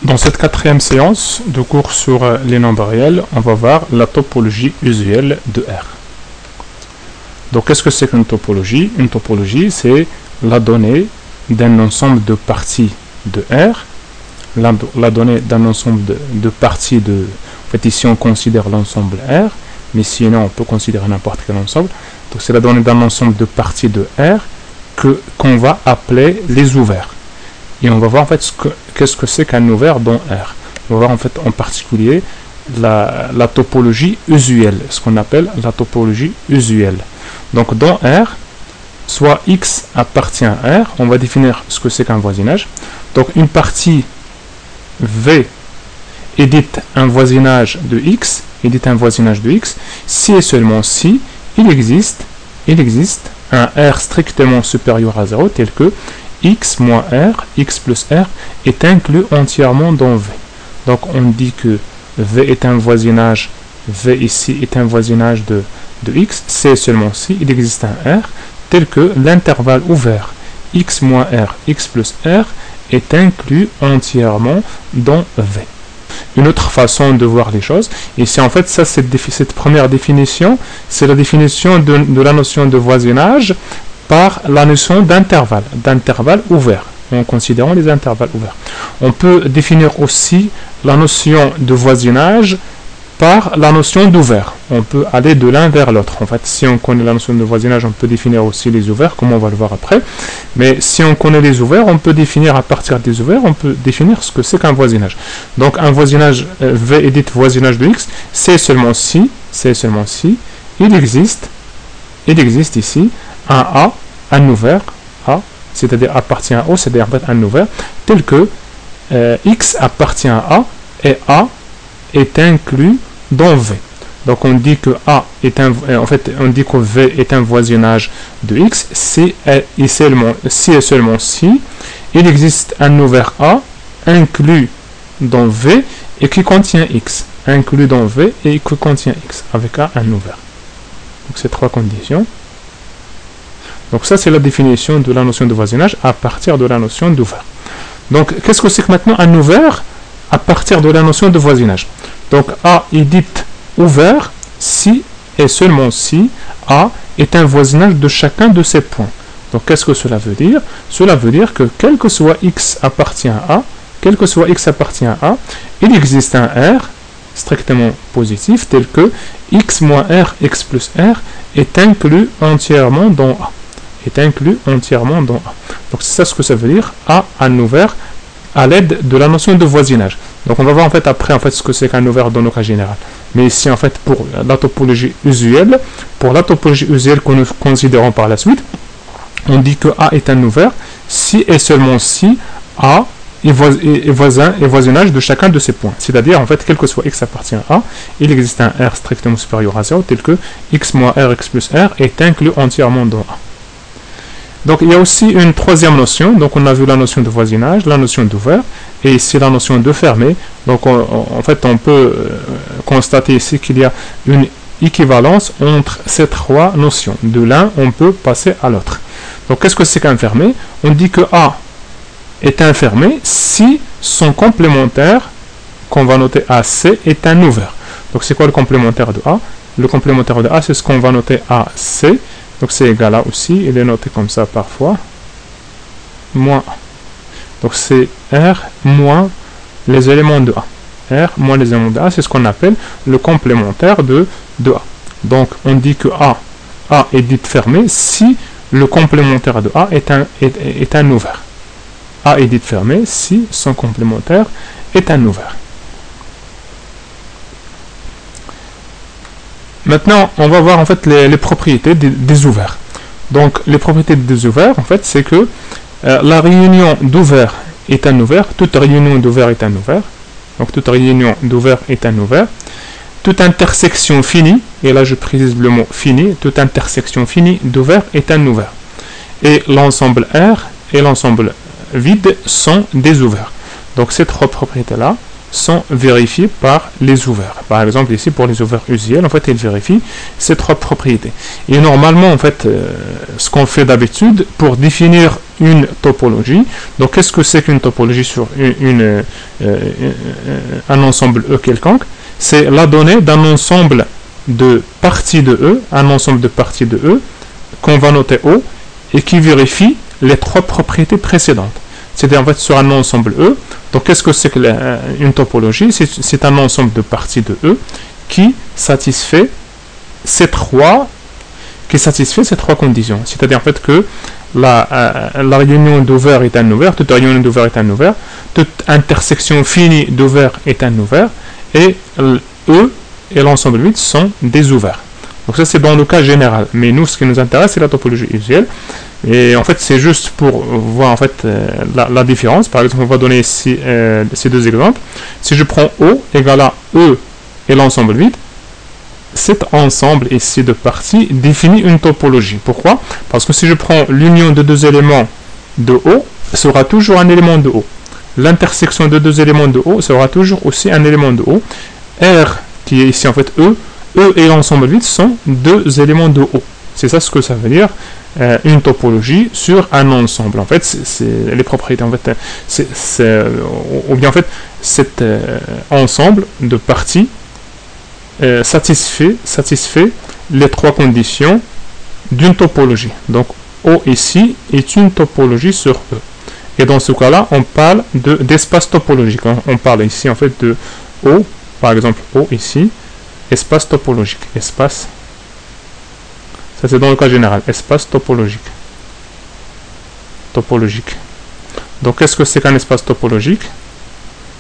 Dans cette quatrième séance de cours sur les nombres réels, on va voir la topologie usuelle de R. Donc, qu'est-ce que c'est qu'une topologie? Une topologie, c'est la donnée d'un ensemble de parties de R, la donnée d'un ensemble de parties de... En fait, ici, on considère l'ensemble R, mais sinon, on peut considérer n'importe quel ensemble. Donc, c'est la donnée d'un ensemble de parties de R qu'on va appeler les ouverts. Et on va voir en fait qu'est-ce que c'est qu'un ouvert dans R. On va voir en fait en particulier la topologie usuelle, ce qu'on appelle la topologie usuelle. Donc dans R, soit X appartient à R, on va définir ce que c'est qu'un voisinage. Donc une partie V est dite un voisinage de X, si et seulement si il existe un R strictement supérieur à 0 tel que x moins r, x plus r est inclus entièrement dans V. Donc on dit que V est un voisinage, V ici est un voisinage de x, c'est seulement si il existe un R tel que l'intervalle ouvert x moins r, x plus r est inclus entièrement dans V. Une autre façon de voir les choses, et c'est en fait ça, cette première définition, c'est la définition de la notion de voisinage par la notion d'intervalle ouvert, en considérant les intervalles ouverts. On peut définir aussi la notion de voisinage par la notion d'ouvert. On peut aller de l'un vers l'autre. En fait, si on connaît la notion de voisinage, on peut définir aussi les ouverts, comme on va le voir après. Mais si on connaît les ouverts, on peut définir à partir des ouverts, on peut définir ce que c'est qu'un voisinage. Donc un voisinage V est dit voisinage de X, c'est seulement si il existe ici un A, un ouvert, A, c'est-à-dire appartient à O, c'est-à-dire en fait un ouvert, tel que X appartient à A et A est inclus dans V. Donc on dit que A est en fait on dit que V est un voisinage de X si et seulement si il existe un ouvert A inclus dans V et qui contient X, inclus dans V et qui contient X avec A un ouvert. Donc ces trois conditions. Donc ça c'est la définition de la notion de voisinage à partir de la notion d'ouvert. Donc qu'est-ce que c'est que maintenant un ouvert à partir de la notion de voisinage? Donc A est dit ouvert si et seulement si A est un voisinage de chacun de ces points. Donc qu'est-ce que cela veut dire? Cela veut dire que quel que soit X appartient à A, il existe un R strictement positif tel que X moins R, X plus R est inclus entièrement dans A. Donc c'est ça ce que ça veut dire, A un ouvert à l'aide de la notion de voisinage. Donc on va voir en fait après en fait ce que c'est qu'un ouvert dans le cas général. Mais ici en fait pour la topologie usuelle, que nous considérons par la suite, on dit que A est un ouvert si et seulement si A est voisinage de chacun de ces points. C'est-à-dire en fait quel que soit X appartient à A, il existe un R strictement supérieur à 0 tel que X moins R, X plus R est inclus entièrement dans A. Donc il y a aussi une troisième notion, donc on a vu la notion de voisinage, la notion d'ouvert, et ici la notion de fermé. Donc en fait on peut constater ici qu'il y a une équivalence entre ces trois notions. De l'un on peut passer à l'autre. Donc qu'est-ce que c'est qu'un fermé? On dit que A est un fermé si son complémentaire, qu'on va noter AC, est un ouvert. Donc c'est quoi le complémentaire de A? Le complémentaire de A c'est ce qu'on va noter AC. Donc c'est égal à aussi, il est noté comme ça parfois, moins A. Donc c'est R moins les éléments de A. R moins les éléments de A, c'est ce qu'on appelle le complémentaire de A. Donc on dit que A est dit fermé si le complémentaire de A est un ouvert. A est dit fermé si son complémentaire est un ouvert. Maintenant, on va voir en fait les propriétés des ouverts. Donc, les propriétés des ouverts, en fait, c'est que la réunion d'ouvert est un ouvert, toute réunion d'ouvert est un ouvert. Donc, toute réunion d'ouvert est un ouvert. Toute intersection finie, et là je précise le mot fini, toute intersection finie d'ouvert est un ouvert. Et l'ensemble R et l'ensemble vide sont des ouverts. Donc, ces trois propriétés-là sont vérifiés par les ouverts. Par exemple, ici, pour les ouverts usuels, en fait, ils vérifient ces trois propriétés. Et normalement, en fait, ce qu'on fait d'habitude, pour définir une topologie. Donc qu'est-ce que c'est qu'une topologie sur un ensemble E quelconque? C'est la donnée d'un ensemble de parties de E, un ensemble de parties de E qu'on va noter O et qui vérifie les trois propriétés précédentes. C'est-à-dire en fait sur un ensemble E. Donc qu'est-ce que c'est qu'une topologie? C'est un ensemble de parties de E qui satisfait ces trois conditions. C'est-à-dire en fait que la réunion d'ouvert est un ouvert, toute réunion d'ouvert est un ouvert, toute intersection finie d'ouvert est un ouvert, et E et l'ensemble 8 sont des ouverts. Donc ça c'est dans le cas général, mais nous ce qui nous intéresse c'est la topologie usuelle, et en fait c'est juste pour voir en fait la différence. Par exemple on va donner ici ces deux exemples. Si je prends O égale à E et l'ensemble 8, cet ensemble ici de parties définit une topologie. Pourquoi? Parce que si je prends l'union de deux éléments de O, sera toujours un élément de O. L'intersection de deux éléments de O sera toujours aussi un élément de O. R, qui est ici en fait E et l'ensemble 8 sont deux éléments de O. C'est ça ce que ça veut dire, une topologie sur un ensemble. En fait, c'est les propriétés, en fait, ou bien en fait, cet ensemble de parties satisfait les trois conditions d'une topologie. Donc O ici est une topologie sur E. Et dans ce cas-là, on parle d'espace topologique. On parle ici en fait de O, par exemple O ici, espace topologique. Espace, ça c'est dans le cas général, espace topologique. Topologique. Donc qu'est-ce que c'est qu'un espace topologique?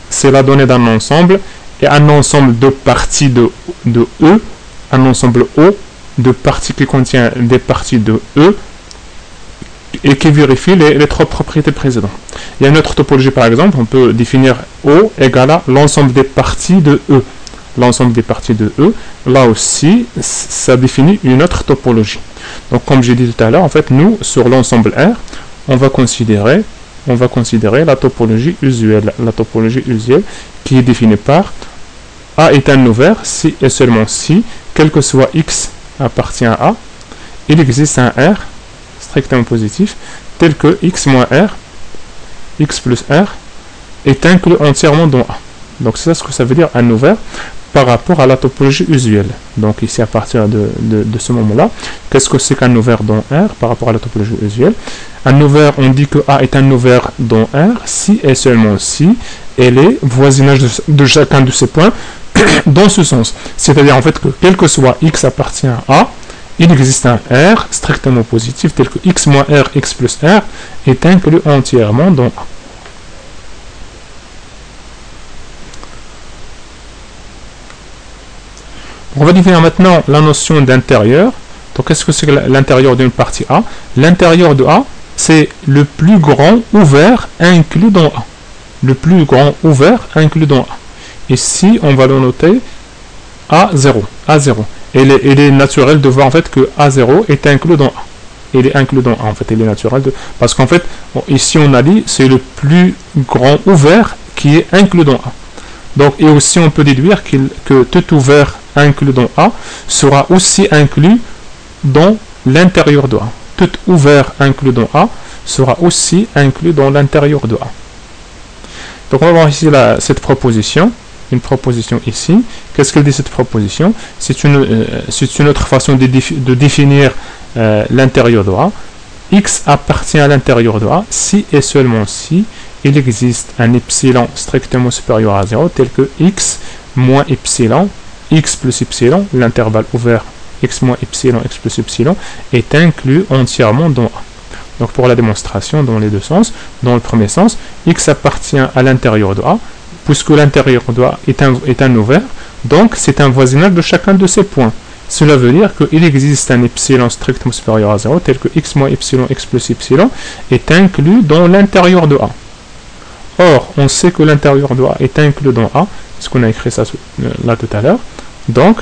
C'est la donnée d'un ensemble et un ensemble de parties de E, un ensemble O de parties qui contient des parties de E et qui vérifie les trois propriétés précédentes. Il y a une autre topologie par exemple, on peut définir O égale à l'ensemble des parties de E. L'ensemble des parties de E, là aussi, ça définit une autre topologie. Donc comme j'ai dit tout à l'heure, en fait, nous, sur l'ensemble R, on va considérer la topologie usuelle. La topologie usuelle qui est définie par A est un ouvert si et seulement si, quel que soit X appartient à A, il existe un R strictement positif tel que X moins R, X plus R est inclus entièrement dans A. Donc c'est ça ce que ça veut dire un ouvert par rapport à la topologie usuelle. Donc ici à partir de ce moment-là, qu'est-ce que c'est qu'un ouvert dans R par rapport à la topologie usuelle? Un ouvert, on dit que A est un ouvert dans R si et seulement si elle est voisinage de chacun de ces points dans ce sens. C'est-à-dire en fait que quel que soit X appartient à A, il existe un R strictement positif tel que X moins R, X plus R est inclus entièrement dans A. On va définir maintenant la notion d'intérieur. Donc qu'est-ce que c'est que l'intérieur d'une partie A? L'intérieur de A, c'est le plus grand ouvert inclus dans A. Le plus grand ouvert inclus dans A. Ici, on va le noter A0. A0. Il est naturel de voir en fait que A0 est inclus dans A. Il est inclus dans A, en fait, il est naturel parce qu'en fait, ici on a dit c'est le plus grand ouvert qui est inclus dans A. Donc, et aussi on peut déduire que tout ouvert inclus dans A sera aussi inclus dans l'intérieur de A. Tout ouvert inclus dans A sera aussi inclus dans l'intérieur de A. Donc on va voir ici cette proposition, une proposition ici. Qu'est-ce qu'elle dit cette proposition? C'est une autre façon de définir l'intérieur de A. X appartient à l'intérieur de A si et seulement si il existe un epsilon strictement supérieur à 0 tel que X moins epsilon, X plus epsilon, l'intervalle ouvert X moins epsilon, X plus epsilon est inclus entièrement dans A. Donc pour la démonstration dans les deux sens, dans le premier sens, X appartient à l'intérieur de A, puisque l'intérieur de A est un ouvert, donc c'est un voisinage de chacun de ces points. Cela veut dire qu'il existe un epsilon strictement supérieur à 0, tel que X moins epsilon, X plus epsilon est inclus dans l'intérieur de A. Or, on sait que l'intérieur de A est inclus dans A, parce qu'on a écrit ça là tout à l'heure. Donc,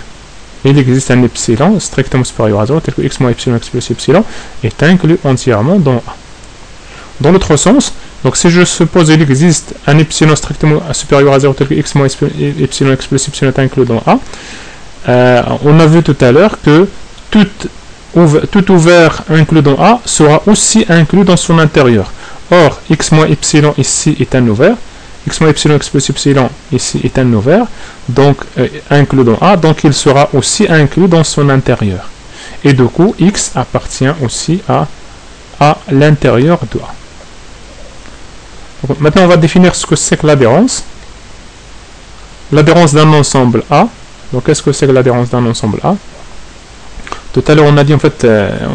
il existe un epsilon strictement supérieur à 0, tel que X moins epsilon, X plus epsilon est inclus entièrement dans A. Dans l'autre sens, donc si je suppose qu'il existe un epsilon strictement supérieur à 0, tel que X moins epsilon, X plus epsilon est inclus dans A, on a vu tout à l'heure que tout tout ouvert inclus dans A sera aussi inclus dans son intérieur. Or, x moins epsilon ici est un ouvert, x moins epsilon x plus epsilon ici est un ouvert, donc inclus dans A, donc il sera aussi inclus dans son intérieur. Et du coup, x appartient aussi à l'intérieur de A. Donc, maintenant, on va définir ce que c'est que l'adhérence. L'adhérence d'un ensemble A. Donc, qu'est-ce que c'est que l'adhérence d'un ensemble A? Tout à l'heure, on a dit en fait,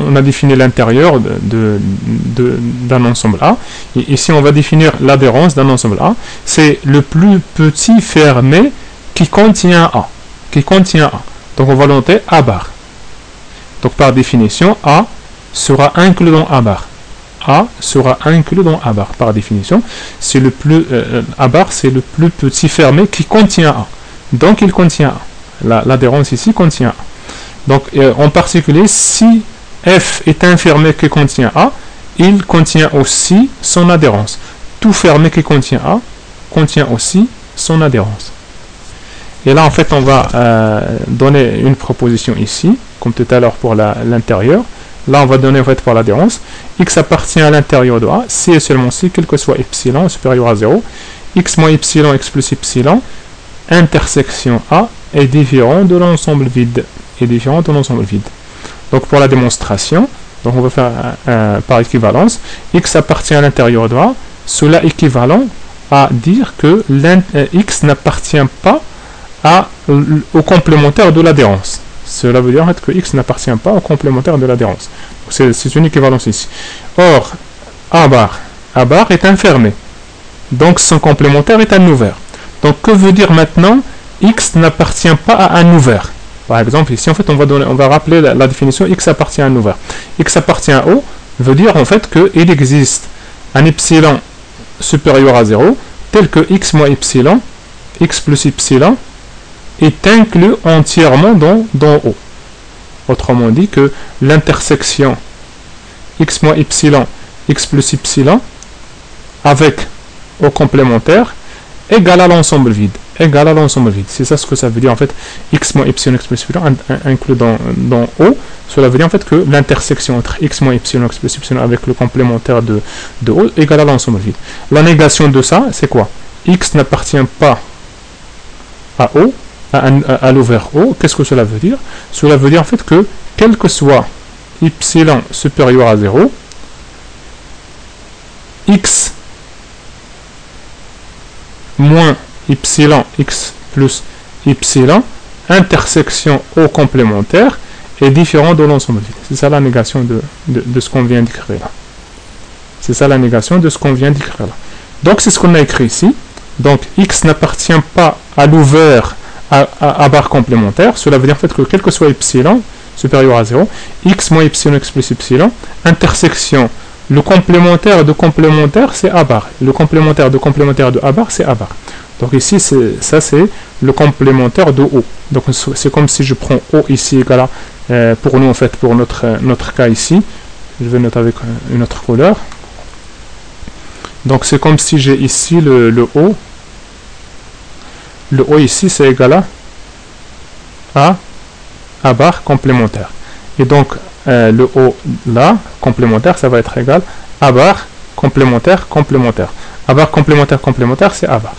on a défini l'intérieur d'un ensemble A. Et ici, on va définir l'adhérence d'un ensemble A. C'est le plus petit fermé qui contient A. Donc, on va le noter A bar. Donc, par définition, A sera inclus dans A bar. A sera inclus dans A bar. Par définition, c'est le plus A bar, c'est le plus petit fermé qui contient A. Donc, il contient A. L'adhérence ici contient A. Donc, en particulier, si F est un fermé qui contient A, il contient aussi son adhérence. Tout fermé qui contient A contient aussi son adhérence. Et là, en fait, on va donner une proposition ici, comme tout à l'heure pour l'intérieur. Là, on va donner en fait pour l'adhérence. X appartient à l'intérieur de A, si et seulement si, quel que soit epsilon supérieur à 0. X moins epsilon, x plus epsilon, intersection A est différent de l'ensemble vide. Donc pour la démonstration, donc on va faire par équivalence, x appartient à l'intérieur de A, cela équivalent à dire que x n'appartient pas au complémentaire de l'adhérence. Cela veut dire en fait que x n'appartient pas au complémentaire de l'adhérence. C'est une équivalence ici. Or, A bar est un fermé. Donc son complémentaire est un ouvert. Donc que veut dire maintenant x n'appartient pas à un ouvert? Par exemple, ici, en fait, on va rappeler la définition x appartient à un ouvert. X appartient à O veut dire en fait qu'il existe un epsilon supérieur à 0 tel que x moins epsilon, x plus epsilon est inclus entièrement dans O. Autrement dit que l'intersection x moins epsilon, x plus epsilon avec O complémentaire égale à l'ensemble vide. C'est ça ce que ça veut dire en fait. X moins epsilon, x plus epsilon inclus dans O. Cela veut dire en fait que l'intersection entre x moins epsilon, x plus epsilon avec le complémentaire de O égale à l'ensemble vide. La négation de ça, c'est quoi? X n'appartient pas à O, à l'ouvert O. Qu'est-ce que cela veut dire? Cela veut dire en fait que quel que soit epsilon supérieur à 0, x moins epsilon, x plus epsilon, intersection O complémentaire, est différent de l'ensemble vide. C'est ça la négation de ce qu'on vient d'écrire là. C'est ça la négation de ce qu'on vient d'écrire là. Donc c'est ce qu'on a écrit ici. Donc x n'appartient pas à l'ouvert à barre complémentaire. Cela veut dire en fait que quel que soit epsilon supérieur à 0, x moins epsilon, x plus epsilon, intersection, le complémentaire de complémentaire c'est A bar. Le complémentaire de A bar c'est A bar. Donc ici, ça c'est le complémentaire de O. Donc c'est comme si je prends O ici égal à, pour nous en fait, pour notre cas ici, je vais noter avec une autre couleur. Donc c'est comme si j'ai ici le O. Le O ici c'est égal à A bar complémentaire. Et donc le O là, complémentaire, ça va être égal à A bar complémentaire. A bar complémentaire c'est A bar.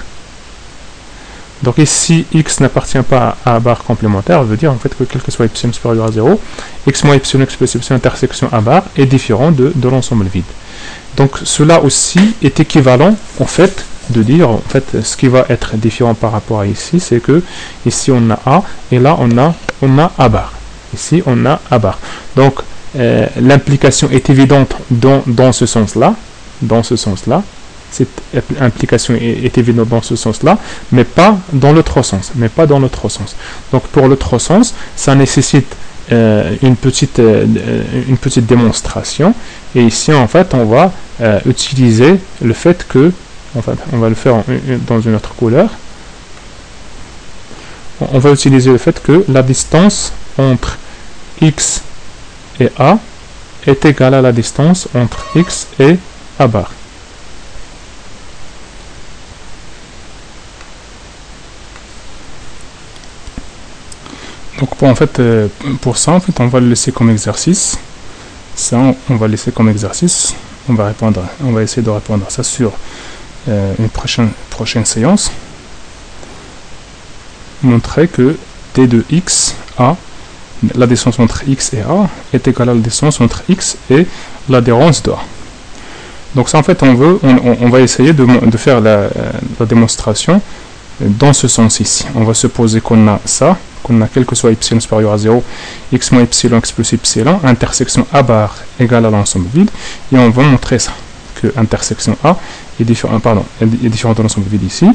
Donc ici, x n'appartient pas à barre complémentaire, veut dire en fait que quel que soit epsilon supérieur à 0, x moins epsilon, x plus epsilon intersection A bar est différent de l'ensemble vide. Donc cela aussi est équivalent en fait de dire en fait ce qui va être différent par rapport à ici, c'est que ici on a A et là on a A bar. Ici on a A bar. Donc l'implication est évidente dans ce sens-là. Cette implication est évidente dans ce sens-là, mais pas dans l'autre sens. Donc pour l'autre sens, ça nécessite une petite démonstration. Et ici, en fait, on va utiliser le fait que, en fait, on va le faire dans une autre couleur. On va utiliser le fait que la distance entre x et A est égale à la distance entre x et A bar. Donc pour ça, en fait, on va le laisser comme exercice. Ça, on va le laisser comme exercice. On va essayer de répondre à ça sur une prochaine séance. Montrer que d de x, a, la distance entre x et a, est égale à la distance entre x et l'adhérence de a. Donc ça, en fait, on va essayer de faire la démonstration dans ce sens ici. On va supposer qu'on a ça, qu'on a quel que soit epsilon supérieur à 0, x moins epsilon, x plus epsilon, intersection a bar égale à l'ensemble vide, et on va montrer ça, que intersection a est différente de l'ensemble vide ici.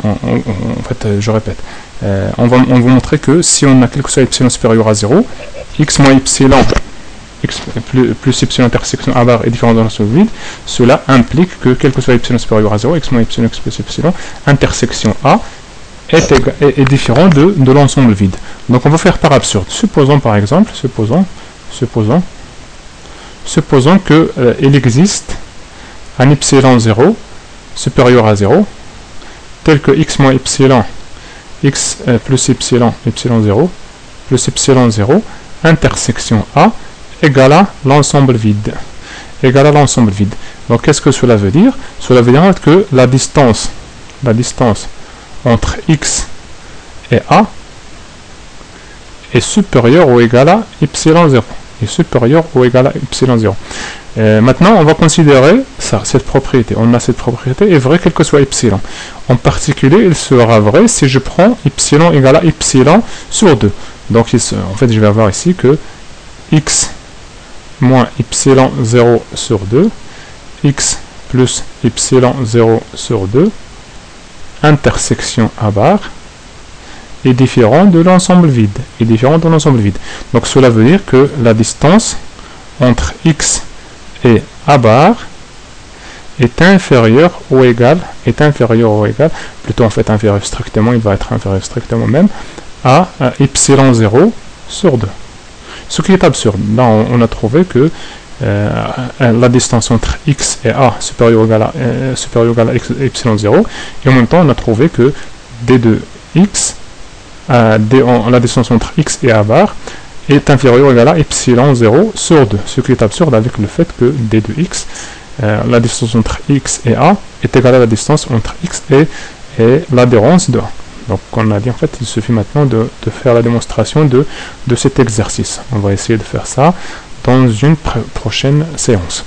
En fait, je répète, on va montrer que si on a quel que soit epsilon supérieur à 0, x moins epsilon, x plus epsilon intersection a bar est différent de l'ensemble vide, cela implique que quel que soit epsilon supérieur à 0, x moins epsilon, x plus epsilon, intersection a est différent de l'ensemble vide. Donc on va faire par absurde. Supposons par exemple, supposons que il existe un epsilon 0 supérieur à 0, tel que x moins epsilon, x plus epsilon, epsilon 0, plus epsilon 0, intersection a égale à l'ensemble vide. Donc qu'est-ce que cela veut dire? Cela veut dire que la distance entre x et a est supérieure ou égale à epsilon 0. Maintenant, on va considérer cette propriété. On a cette propriété est vraie quel que soit epsilon. En particulier, il sera vrai si je prends epsilon égale à epsilon sur 2. Donc, en fait, je vais avoir ici que x moins epsilon 0 sur 2, x plus epsilon 0 sur 2, intersection a bar, est différent de l'ensemble vide. Donc cela veut dire que la distance entre x et a bar est inférieure ou égale, plutôt en fait inférieure strictement, il va être inférieur strictement même, à epsilon 0 sur 2. Ce qui est absurde. Là, on a trouvé que la distance entre x et a supérieure ou égale à epsilon 0, et en même temps, on a trouvé que d de x, la distance entre x et a bar, est inférieure ou égale à epsilon 0 sur 2. Ce qui est absurde avec le fait que d de x, la distance entre x et a, est égale à la distance entre x et l'adhérence de a. Donc on a dit en fait il suffit maintenant de faire la démonstration de cet exercice. On va essayer de faire ça dans une prochaine séance.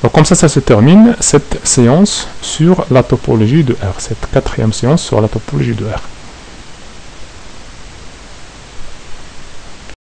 Donc comme ça se termine cette séance sur la topologie de R, cette 4e séance sur la topologie de R.